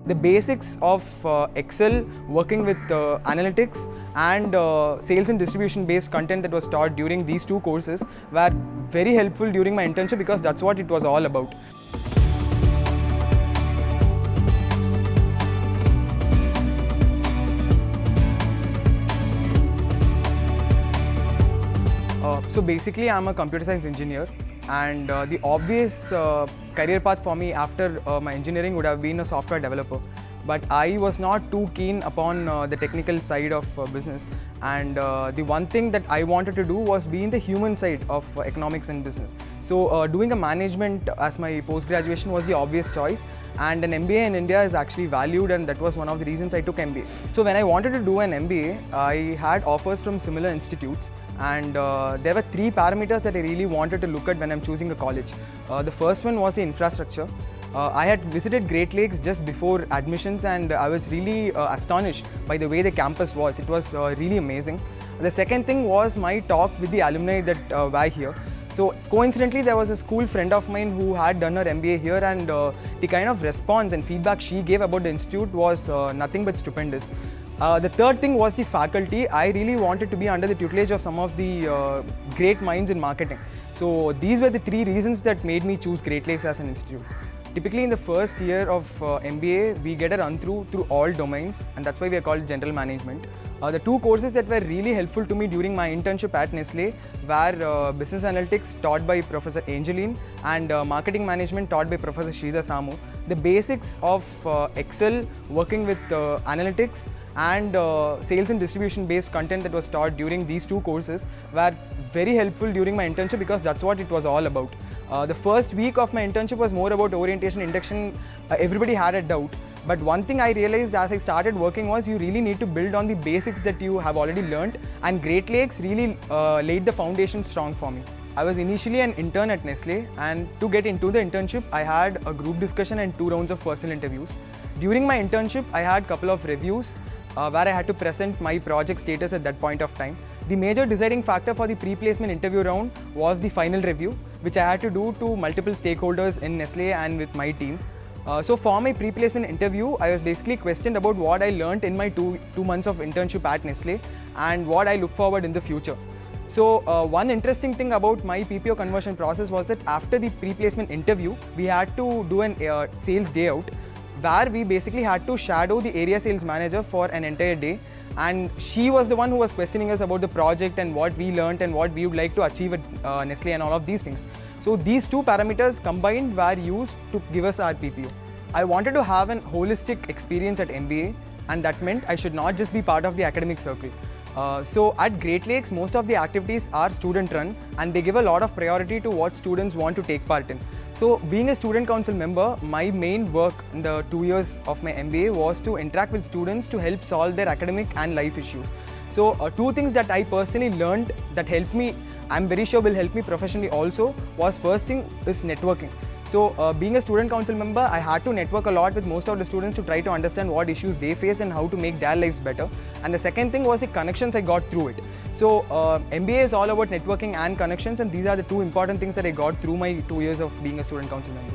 The basics of Excel, working with analytics and sales and distribution based content that was taught during these two courses were very helpful during my internship because that's what it was all about. So basically I'm a computer science engineer, and the obvious career path for me after my engineering would have been a software developer. But I was not too keen upon the technical side of business, and the one thing that I wanted to do was be in the human side of economics and business. So doing a management as my post-graduation was the obvious choice, and an MBA in India is actually valued, and that was one of the reasons I took MBA. So when I wanted to do an MBA, I had offers from similar institutes, and there were three parameters that I really wanted to look at when I'm choosing a college. The first one was the infrastructure. I had visited Great Lakes just before admissions, and I was really astonished by the way the campus was. It was really amazing. The second thing was my talk with the alumni that were here. So coincidentally, there was a school friend of mine who had done her MBA here, and the kind of response and feedback she gave about the institute was nothing but stupendous. The third thing was the faculty. I really wanted to be under the tutelage of some of the great minds in marketing. So these were the three reasons that made me choose Great Lakes as an institute. Typically in the first year of MBA, we get a run through all domains, and that's why we are called general management. The two courses that were really helpful to me during my internship at Nestle were business analytics taught by Professor Angeline and marketing management taught by Professor Sridhar Samu. The basics of Excel, working with analytics and sales and distribution based content that was taught during these two courses were very helpful during my internship because that's what it was all about. The first week of my internship was more about orientation, induction. Everybody had a doubt. But one thing I realized as I started working was you really need to build on the basics that you have already learned, and Great Lakes really laid the foundation strong for me. I was initially an intern at Nestle, and to get into the internship, I had a group discussion and 2 rounds of personal interviews. During my internship, I had a couple of reviews where I had to present my project status at that point of time. The major deciding factor for the pre-placement interview round was the final review, which I had to do to multiple stakeholders in Nestle and with my team. So for my pre-placement interview, I was basically questioned about what I learnt in my two months of internship at Nestle and what I look forward in the future. So one interesting thing about my PPO conversion process was that after the pre-placement interview, we had to do an sales day out where we basically had to shadow the area sales manager for an entire day, and she was the one who was questioning us about the project and what we learnt and what we would like to achieve at Nestle and all of these things. So these two parameters combined were used to give us our PPO. I wanted to have an holistic experience at MBA, and that meant I should not just be part of the academic circle. So at Great Lakes, most of the activities are student run, and they give a lot of priority to what students want to take part in. So being a student council member, my main work in the 2 years of my MBA was to interact with students to help solve their academic and life issues. So two things that I personally learned that helped me, I'm very sure will help me professionally also, was first thing is networking. So being a student council member, I had to network a lot with most of the students to try to understand what issues they face and how to make their lives better. And the second thing was the connections I got through it. So MBA is all about networking and connections, and these are the two important things that I got through my 2 years of being a student council member.